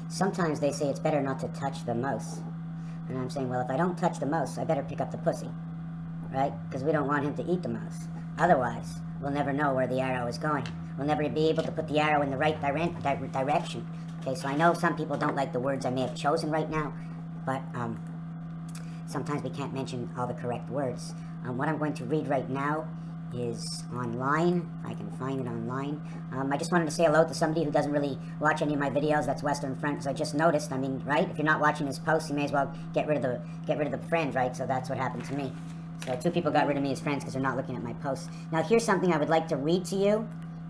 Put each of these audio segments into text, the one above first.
Sometimes they say it's better not to touch the mouse. And I'm saying, well, if I don't touch the mouse, I better pick up the pussy, right? Because we don't want him to eat the mouse. Otherwise, we'll never know where the arrow is going. We'll never be able to put the arrow in the right direction. Okay, so I know some people don't like the words I may have chosen right now, but sometimes we can't mention all the correct words. What I'm going to read right now is online, if I can find it online. I just wanted to say hello to somebody who doesn't really watch any of my videos. That's Western Friends. I just noticed. I mean, right? If you're not watching his posts, you may as well get rid of the friend, right? So that's what happened to me. So 2 people got rid of me as friends because they're not looking at my posts. Now here's something I would like to read to you.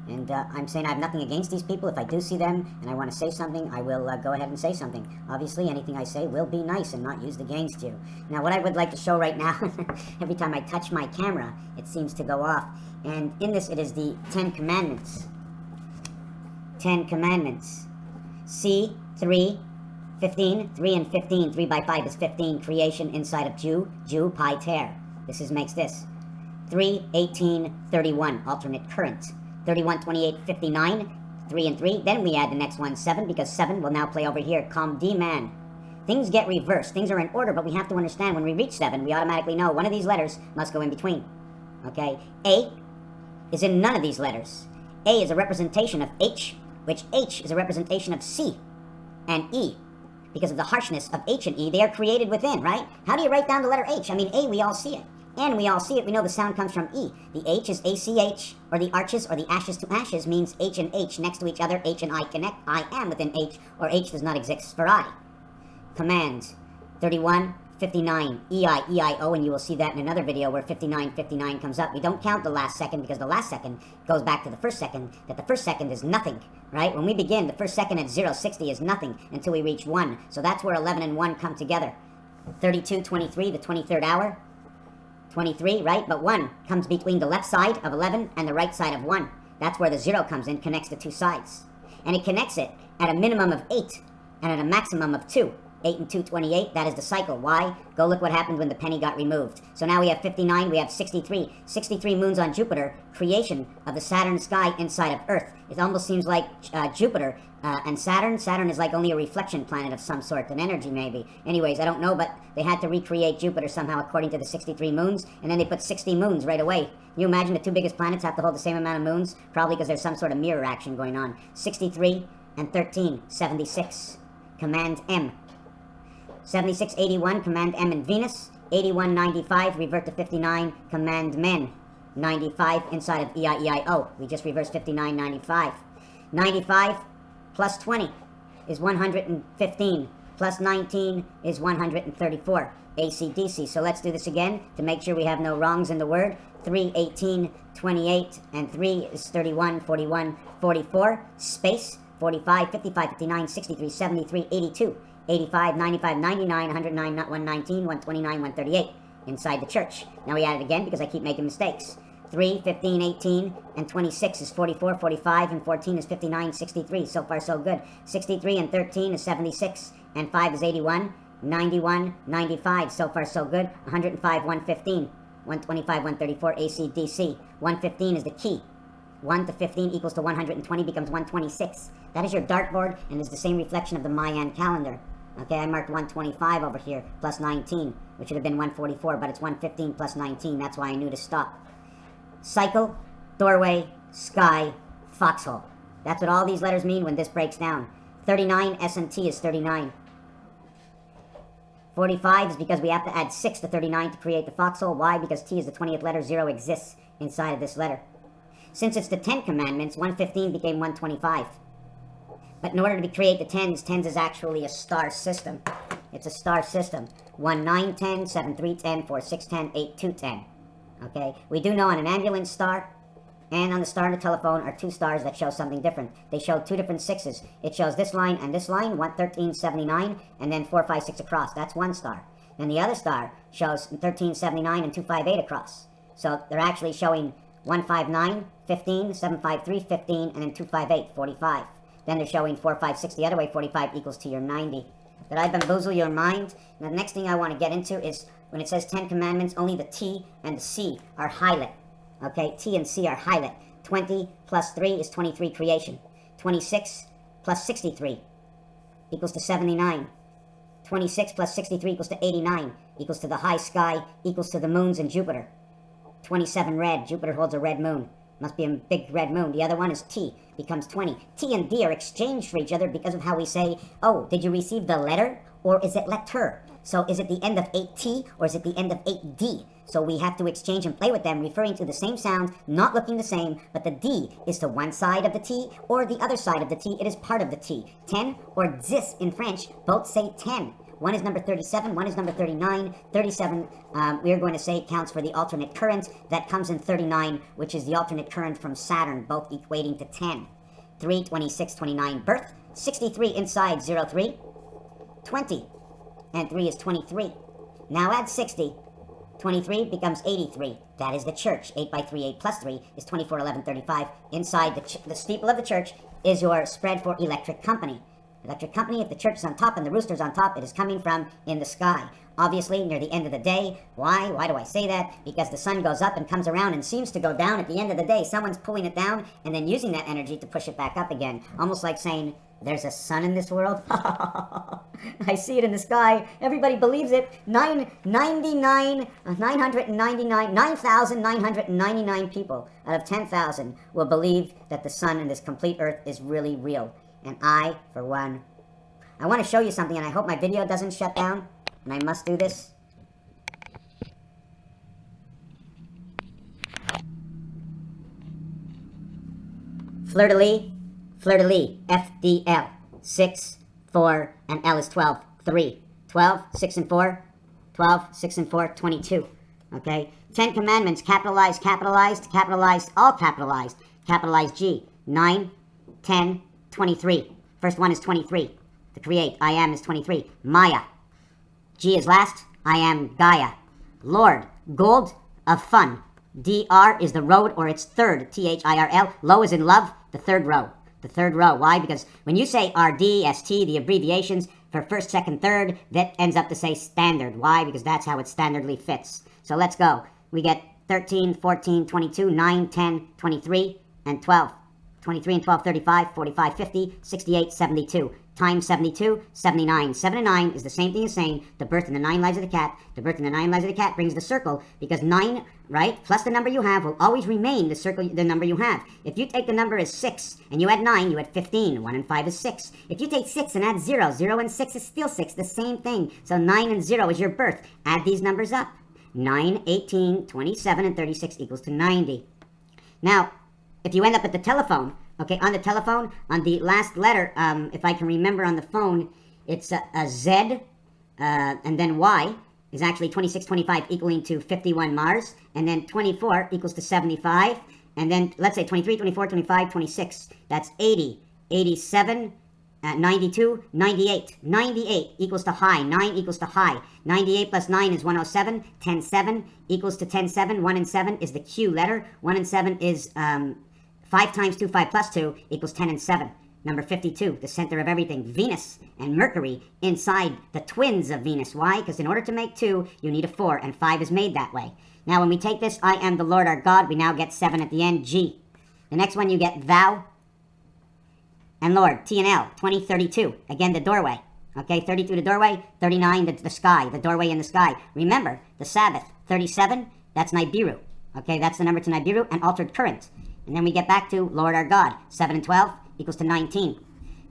And I'm saying I have nothing against these people. If I do see them and I want to say something, I will go ahead and say something. Obviously, anything I say will be nice and not used against you. Now, what I would like to show right now, every time I touch my camera, it seems to go off. And in this, it is the 10 Commandments. 10 Commandments. C, 3, 15, 3 and 15. 3 by 5 is 15. Creation inside of Jew, pi, ter. This makes this. 3, 18, 31. Alternate current. 31, 28, 59, 3 and 3. Then we add the next one, 7, because 7 will now play over here. Com D man. Things get reversed. Things are in order, but we have to understand when we reach 7, we automatically know one of these letters must go in between. Okay? A is in none of these letters. A is a representation of H, which H is a representation of C and E. Because of the harshness of H and E, they are created within, right? How do you write down the letter H? I mean, A, we all see it. And we all see it, we know the sound comes from E. The H is ACH, or the arches, or the ashes to ashes, means H and H next to each other. H and I connect. I am within H, or H does not exist for I. Commands 31, 59, EI, EIO, and you will see that in another video where 59, 59 comes up. We don't count the last second because the last second goes back to the first second, that the first second is nothing, right? When we begin, the first second at 0, 60 is nothing until we reach 1. So that's where 11 and 1 come together. 32, 23, the 23rd hour. 23, right? But 1 comes between the left side of 11 and the right side of 1. That's where the 0 comes in, connects the 2 sides. And it connects it at a minimum of 8 and at a maximum of 2. 8 and 2, 28, that is the cycle. Why? Go look what happened when the penny got removed. So now we have 59, we have 63. 63 moons on Jupiter, creation of the Saturn sky inside of Earth. It almost seems like Jupiter and Saturn. Saturn is like only a reflection planet of some sort, an energy maybe. Anyways, I don't know, but they had to recreate Jupiter somehow according to the 63 moons, and then they put 60 moons right away. Can you imagine the 2 biggest planets have to hold the same amount of moons? Probably because there's some sort of mirror action going on. 63 and 13, 76. Command M. 7681, Command M in Venus. 8195, revert to 59, Command Men. 95 inside of EIEIO. We just reversed 5995. 95 plus 20 is 115. Plus 19 is 134. ACDC. So let's do this again to make sure we have no wrongs in the word. 3, 18, 28, and 3 is 31, 41, 44. Space. 45, 55, 59, 63, 73, 82. 85, 95, 99, 109, 119, 129, 138 inside the church. Now we add it again because I keep making mistakes. 3, 15, 18, and 26 is 44, 45, and 14 is 59, 63. So far, so good. 63 and 13 is 76, and 5 is 81, 91, 95. So far, so good. 105, 115, 125, 134, ACDC. 115 is the key. 1 to 15 equals to 120 becomes 126. That is your dartboard and is the same reflection of the Mayan calendar. Okay, I marked 125 over here, plus 19, which would have been 144, but it's 115 plus 19. That's why I knew to stop. Cycle, doorway, sky, foxhole. That's what all these letters mean when this breaks down. 39, S and T is 39. 45 is because we have to add 6 to 39 to create the foxhole. Why? Because T is the 20th letter. 0 exists inside of this letter. Since it's the 10 commandments, 115 became 125. But in order to create the tens, tens is actually a star system. It's a star system. 1, 9, 10, 7, 3, 10, 4, 6, 10, 8, 2, 10. Okay? We do know on an ambulance star and on the star on the telephone are 2 stars that show something different. They show 2 different 6s. It shows this line and this line, 11379, and then 456 across. That's 1 star. Then the other star shows 1379 and 258 across. So they're actually showing 159, 15, 753, 15, and then 258, 45. Then they're showing 456 the other way, 45 equals to your 90. Did I bamboozle your mind? Now the next thing I want to get into is when it says 10 commandments, only the T and the C are highlight. Okay, T and C are highlight. 20 plus 3 is 23 creation. 26 plus 63 equals to 79. 26 plus 63 equals to 89, equals to the high sky, equals to the moons and Jupiter. 27 red, Jupiter holds a red moon. Must be a big red moon. The other one is T, becomes 20. T and D are exchanged for each other because of how we say, oh, did you receive the letter or is it letter? So is it the end of 8T or is it the end of 8D? So we have to exchange and play with them, referring to the same sound, not looking the same, but the D is to one side of the T or the other side of the T. It is part of the T. 10 or 10 in French, both say 10. One is number 37, one is number 39. 37, we are going to say, counts for the alternate current that comes in 39, which is the alternate current from Saturn, both equating to 10. 3, 26, 29, birth. 63 inside 03, 20, and 3 is 23. Now add 60. 23 becomes 83. That is the church. 8 by 3, 8 plus 3 is 24, 11, 35. Inside the steeple of the church is your spread for electric company. Electric company, if the church is on top and the rooster's on top, it is coming from in the sky. Obviously, near the end of the day. Why? Why do I say that? Because the sun goes up and comes around and seems to go down at the end of the day. Someone's pulling it down and then using that energy to push it back up again. Almost like saying, there's a sun in this world. I see it in the sky. Everybody believes it. 9,999 people out of 10,000 will believe that the sun and this complete earth is really real. And I, for one, I want to show you something, and I hope my video doesn't shut down, and I must do this. Fleur-de-lis, FDL, 6, 4, and L is 12, 3. 12, 6 and 4, 12, 6 and 4, 22. Okay? 10 Commandments, capitalized, capitalized, capitalized, all capitalized, capitalized G. 9, 10, 23. First one is 23. To create, I am is 23. Maya. G is last. I am Gaia. Lord. Gold of fun. DR is the road or its third. THIRL. Low is in love. The third row. The third row. Why? Because when you say RD, ST, the abbreviations for first, second, third, that ends up to say standard. Why? Because that's how it standardly fits. So let's go. We get 13, 14, 22, 9, 10, 23, and 12. 23 and 12, 35, 45, 50, 68, 72. Times 72, 79. 7 and 9 is the same thing as saying the birth and the 9 lives of the cat. The birth and the 9 lives of the cat brings the circle because 9, right, plus the number you have will always remain the circle, the number you have. If you take the number as 6 and you add 9, you add 15. 1 and 5 is 6. If you take 6 and add 0, 0 and 6 is still 6, the same thing. So 9 and 0 is your birth. Add these numbers up. 9, 18, 27, and 36 equals to 90. Now, if you end up at the telephone, okay, on the telephone, on the last letter, if I can remember on the phone, it's a Z, and then Y is actually 26, 25 equaling to 51 Mars, and then 24 equals to 75, and then let's say 23, 24, 25, 26, that's 80, 87, 92, 98. 98 equals to high. 9 equals to high. 98 plus 9 is 107. 10, 7 equals to 10, 7. 1 and 7 is the Q letter. 1 and 7 is 5 times 2, 5 plus 2 equals 10 and 7. Number 52, the center of everything. Venus and Mercury inside the twins of Venus. Why? Because in order to make 2, you need a 4, and 5 is made that way. Now, when we take this, I am the Lord our God, we now get 7 at the end, G. The next one, you get thou and Lord, T and L, 20, 32. Again, the doorway. Okay, 32, the doorway. 39, the sky, the doorway in the sky. Remember, the Sabbath. 37, that's Nibiru. Okay, that's the number to Nibiru, and altered current. And then we get back to Lord our God. 7 and 12 equals to 19.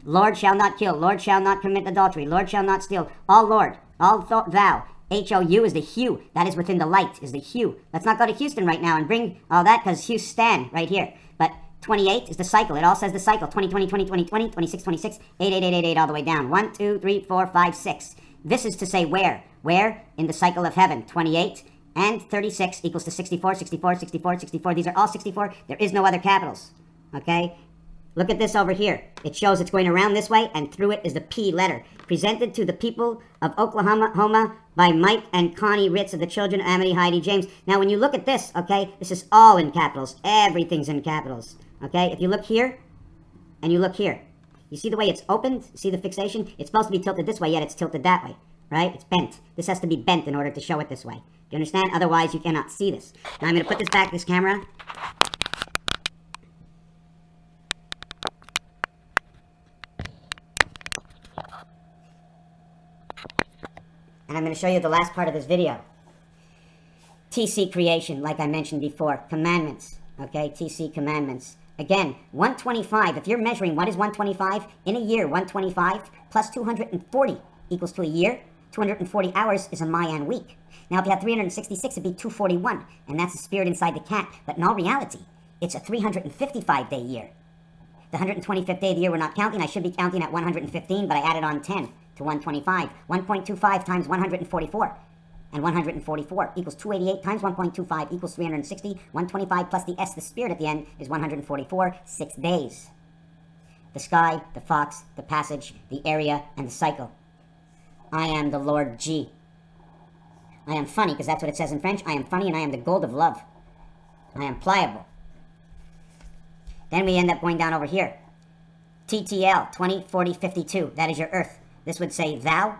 Lord shall not kill. Lord shall not commit adultery. Lord shall not steal. All Lord. All thou. H-O-U is the hue. That is within the light, is the hue. Let's not go to Houston right now and bring all that because Houston right here. But 28 is the cycle. It all says the cycle. 20, 20, 20, 20, 20, 26, 26, 8, 8, 8, 8, 8, all the way down. 1, 2, 3, 4, 5, 6. This is to say where. Where? In the cycle of heaven. 28 and 36 equals to 64, 64, 64, 64. These are all 64. There is no other capitals. Okay? Look at this over here. It shows it's going around this way, and through it is the P letter. Presented to the people of Oklahoma by Mike and Connie Ritz of the children of Amity, Heidi, James. Now, when you look at this, okay, this is all in capitals. Everything's in capitals. Okay? If you look here, and you look here, you see the way it's opened? See the fixation? It's supposed to be tilted this way, yet it's tilted that way. Right? It's bent. This has to be bent in order to show it this way. Do you understand? Otherwise, you cannot see this. Now, I'm going to put this back, this camera. And I'm going to show you the last part of this video. TC creation, like I mentioned before. Commandments. Okay, TC commandments. Again, 125. If you're measuring what is 125, in a year, 125 plus 240 equals to a year. 240 hours is a Mayan week. Now, if you have 366, it'd be 241. And that's the spirit inside the cat. But in all reality, it's a 355-day year. The 125th day of the year we're not counting. I should be counting at 115, but I added on 10 to 125. 1.25 times 144. And 144 equals 288 times 1.25 equals 360. 125 plus the S, the spirit at the end, is 144. 6 days. The sky, the fox, the passage, the area, and the cycle. I am the Lord G. I am funny, because that's what it says in French. I am funny, and I am the gold of love. I am pliable. Then we end up going down over here. TTL, 20, 40, 52. That is your earth. This would say thou.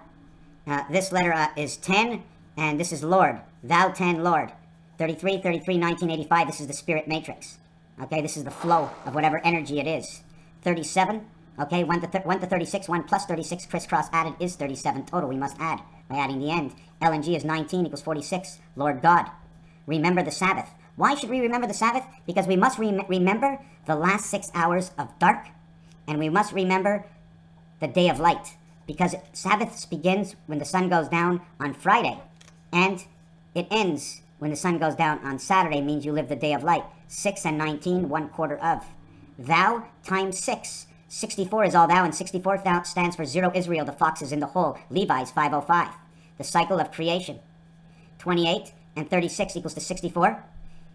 This letter is 10, and this is Lord. Thou 10, Lord. 33, 33, 1985. This is the spirit matrix. Okay, this is the flow of whatever energy it is. 37. Okay, 1 to 36. 1 plus 36 crisscross added is 37 total. We must add by adding the end. LNG is 19 equals 46. Lord God. Remember the Sabbath. Why should we remember the Sabbath? Because we must remember the last 6 hours of dark, and we must remember the day of light. Because Sabbath begins when the sun goes down on Friday, and it ends when the sun goes down on Saturday, means you live the day of light. 6 and 19, 1/4 of. Thou times 6. 64 is all thou, and 64 stands for 0 Israel, the fox is in the hole. Levi's 505. The cycle of creation. 28 and 36 equals to 64.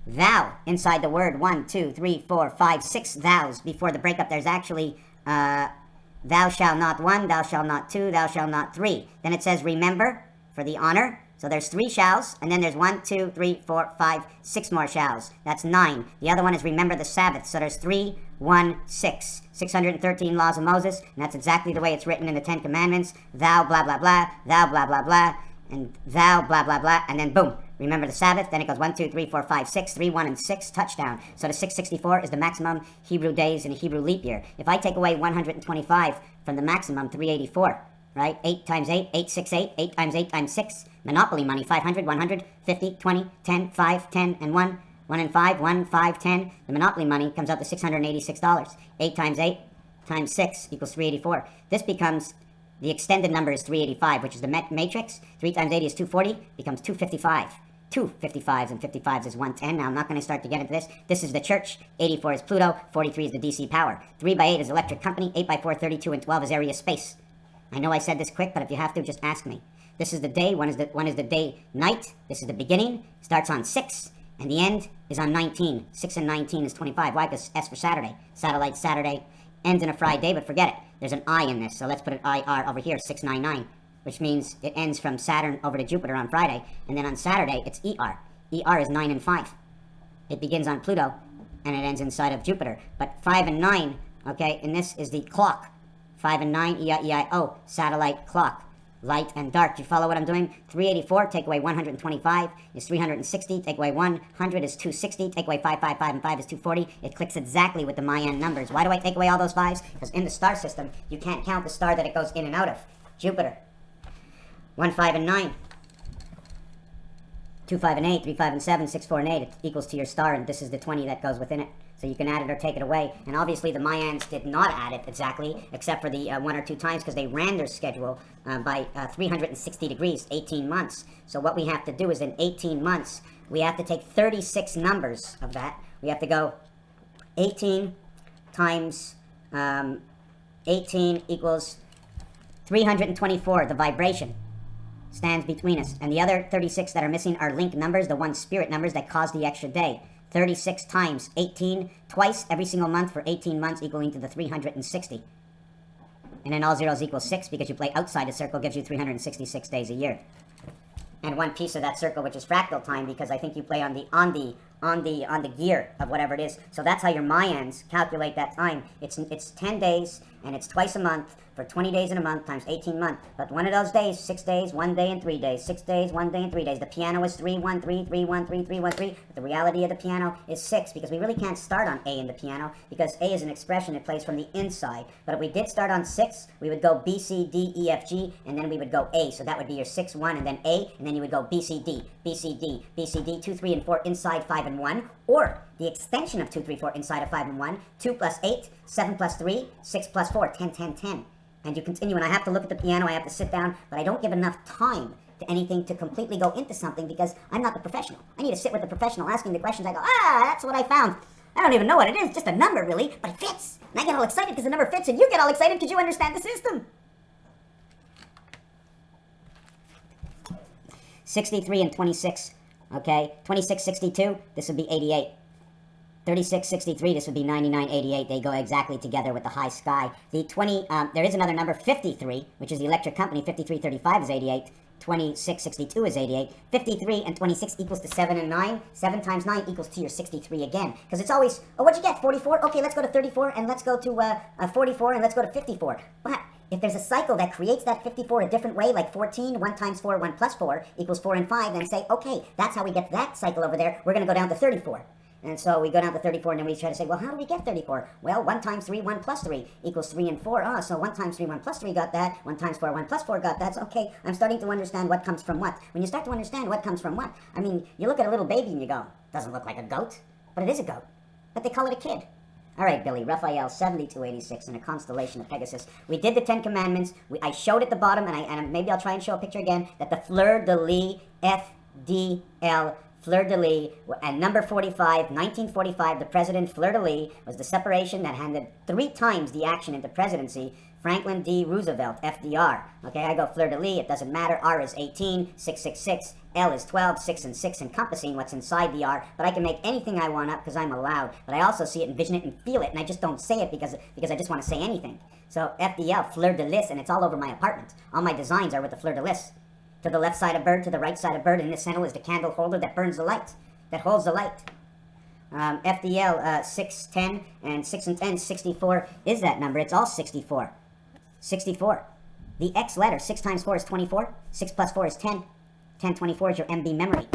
Thou, inside the word, 1, 2, 3, 4, 5, 6 thous. Before the breakup, there's actually thou shalt not 1, thou shalt not 2, thou shalt not 3. Then it says remember for the honor. So there's 3 shalls, and then there's 1, 2, 3, 4, 5, 6 more shalls. That's 9. The other one is remember the Sabbath. So there's 3, 1, 6. 613 laws of Moses, and that's exactly the way it's written in the 10 Commandments. Thou blah blah blah, thou blah blah blah, and thou blah blah blah, and then boom. Remember the Sabbath. Then it goes 1, 2, 3, 4, 5, 6, 3, 1, and 6, touchdown. So the 664 is the maximum Hebrew days in a Hebrew leap year. If I take away 125 from the maximum 384, right? 8 times 8, 868, 8 times 8 times 6. Monopoly money, 500, 100, 50, 20, 10, 5, 10, and 1. 1 and 5, 1, 5, 10. The Monopoly money comes out to $686. 8 times 8 times 6 equals 384. This becomes, the extended number is 385, which is the matrix. 3 times 80 is 240, becomes 255. 2 55s and 55s is 110. Now, I'm not going to start to get into this. This is the church. 84 is Pluto. 43 is the DC power. 3 by 8 is electric company. 8 by 4, 32, and 12 is area space. I know I said this quick, but if you have to, just ask me. This is the day. One is the day night. This is the beginning. Starts on 6, and the end is on 19. 6 and 19 is 25. Why? Because S for Saturday. Satellite Saturday ends in a Friday, but forget it. There's an I in this, so let's put an IR over here, 699, which means it ends from Saturn over to Jupiter on Friday, and then on Saturday, it's ER. ER is 9 and 5. It begins on Pluto, and it ends inside of Jupiter. But 5 and 9, okay, and this is the clock. 5 and 9, E-I-E-I-O, satellite clock. Light and dark. Do you follow what I'm doing? 384, take away 125 is 360. Take away 100 is 260. Take away 5, 5, 5, and 5 is 240. It clicks exactly with the Mayan numbers. Why do I take away all those 5s? Because in the star system, you can't count the star that it goes in and out of. Jupiter. 1, 5, and 9. 2, 5, and 8. 3, 5, and 7. 6, 4, and 8. It equals to your star, and this is the 20 that goes within it. So you can add it or take it away. And obviously the Mayans did not add it exactly, except for the 1 or 2 times, because they ran their schedule by 360 degrees, 18 months. So what we have to do is in 18 months, we have to take 36 numbers of that. We have to go 18 times 18 equals 324, the vibration stands between us. And the other 36 that are missing are link numbers, the 1 spirit numbers that cause the extra day. 36 times 18, twice every single month for 18 months, equaling to the 360. And then all zeros equal 6, because you play outside a circle, gives you 366 days a year. And 1 piece of that circle, which is fractal time, because I think you play on the gear of whatever it is. So that's how your Mayans calculate that time. It's 10 days, and it's twice a month for 20 days in a month times 18 months. But one of those days, 6 days, 1 day and 3 days, 6 days, 1 day and 3 days. The piano is 3, 1, 3, 3, 1, 3, 3, 1, 3. But the reality of the piano is 6, because we really can't start on A in the piano, because A is an expression it plays from the inside. But if we did start on 6, we would go B, C, D, E, F, G, and then we would go A. So that would be your 6, 1, and then A, and then you would go B, C, D, B, C, D, B, C, D, 2, 3, and 4 inside 5 and 1, or the extension of 2, 3, 4 inside of 5 and 1, 2 plus 8, 7 plus 3, 6 plus 4, 10, 10, 10. And you continue, and I have to look at the piano, I have to sit down, but I don't give enough time to anything to completely go into something, because I'm not the professional. I need to sit with the professional asking the questions. I go, that's what I found. I don't even know what it is, just a number really, but it fits. And I get all excited because the number fits, and you get all excited because you understand the system. 63 and 26, okay? 26, 62, this would be 88. 36, 63, this would be 99, 88. They go exactly together with the high sky. The 20, there is another number, 53, which is the electric company. 53, 35 is 88. 26, 62 is 88. 53 and 26 equals to 7 and 9. 7 times 9 equals to your 63 again. Because it's always, oh, what'd you get, 44? Okay, let's go to 34, and let's go to 44, and let's go to 54. But if there's a cycle that creates that 54 a different way, like 14, 1 times 4, 1 plus 4 equals 4 and 5, then say, okay, that's how we get that cycle over there. We're going to go down to 34. And so we go down to 34, and then we try to say, well, how do we get 34? Well, 1 times 3, 1 plus 3 equals 3 and 4. So 1 times 3, 1 plus 3 got that. 1 times 4, 1 plus 4 got that. So, okay, I'm starting to understand what comes from what. When you start to understand what comes from what, I mean, you look at a little baby and you go, doesn't look like a goat, but it is a goat. But they call it a kid. All right, Billy, Raphael, 7286 in a constellation of Pegasus. We did the 10 Commandments. I showed at the bottom, and maybe I'll try and show a picture again, that the fleur-de-lis, FDL, fleur-de-lis, and number 45, 1945, the president fleur-de-lis was the separation that handed 3 times the action into presidency. Franklin D. Roosevelt, FDR. Okay, I go fleur-de-lis, it doesn't matter. R is 18, 666, L is 12, 6 and 6 encompassing what's inside the R, but I can make anything I want up because I'm allowed. But I also see it, envision it, and feel it, and I just don't say it because I just want to say anything. So FDL, fleur-de-lis, and it's all over my apartment. All my designs are with the fleur-de-lis. To the left side of bird, to the right side of bird, and in the center is the candle holder that burns the light, that holds the light. FDL, 6, 10, and 6 and 10, 64 is that number. It's all 64. 64. The X letter, 6 times 4 is 24. 6 plus 4 is 10. 10, 24 is your MB memory.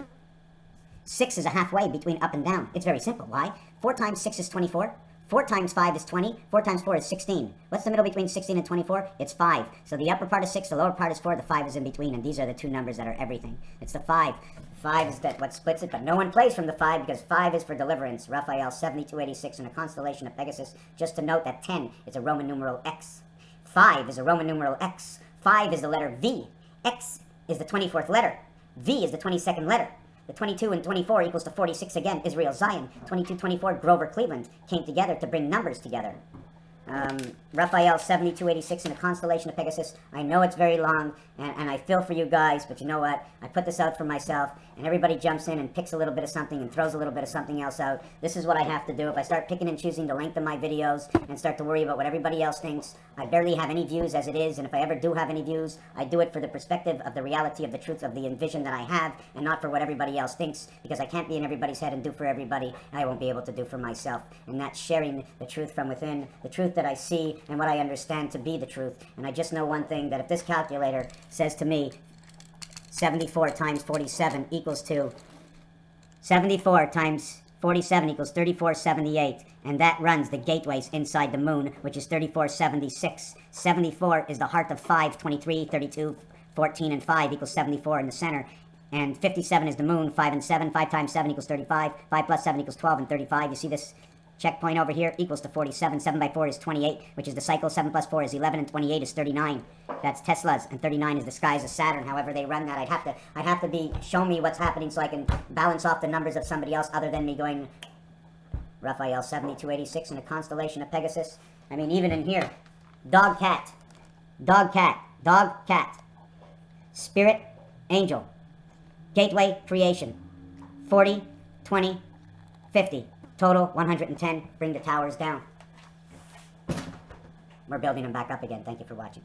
6 is a halfway between up and down. It's very simple. Why? 4 times 6 is 24. 4 times 5 is 20. 4 times 4 is 16. What's the middle between 16 and 24? It's 5. So the upper part is 6, the lower part is 4, the 5 is in between, and these are the 2 numbers that are everything. It's the 5. 5 is what splits it, but no one plays from the 5 because 5 is for deliverance. Raphael, 7286 in a constellation of Pegasus. Just to note that 10 is a Roman numeral X. 5 is a Roman numeral X. 5 is the letter V. X is the 24th letter. V is the 22nd letter. The 22 and 24 equals to 46 again. Israel, Zion. 22, 24, Grover, Cleveland came together to bring numbers together. Raphael, 7286 in a constellation of Pegasus. I know it's very long, and I feel for you guys, but you know what? I put this out for myself, and everybody jumps in and picks a little bit of something and throws a little bit of something else out. This is what I have to do. If I start picking and choosing the length of my videos and start to worry about what everybody else thinks, I barely have any views as it is, and if I ever do have any views, I do it for the perspective of the reality of the truth of the vision that I have, and not for what everybody else thinks, because I can't be in everybody's head and do for everybody, and I won't be able to do for myself. And that's sharing the truth from within, the truth that I see, and what I understand to be the truth. And I just know one thing, that if this calculator says to me 74 times 47 equals to 74 times 47 equals 3478, and that runs the gateways inside the moon, which is 3476. 74 is the heart of 5, 23, 32, 14, and 5 equals 74 in the center. And 57 is the moon, 5 and 7. 5 times 7 equals 35. 5 plus 7 equals 12 and 35. You see this checkpoint over here equals to 47. 7 by 4 is 28, which is the cycle. 7 plus 4 is 11, and 28 is 39. That's Tesla's, and 39 is the skies of Saturn. However they run that, I'd have to show me what's happening so I can balance off the numbers of somebody else other than me going Raphael 7286 in a constellation of Pegasus. I mean, even in here, dog cat, dog cat, dog cat, spirit, angel, gateway, creation, 40, 20, 50. Total 110. Bring the towers down. We're building them back up again. Thank you for watching.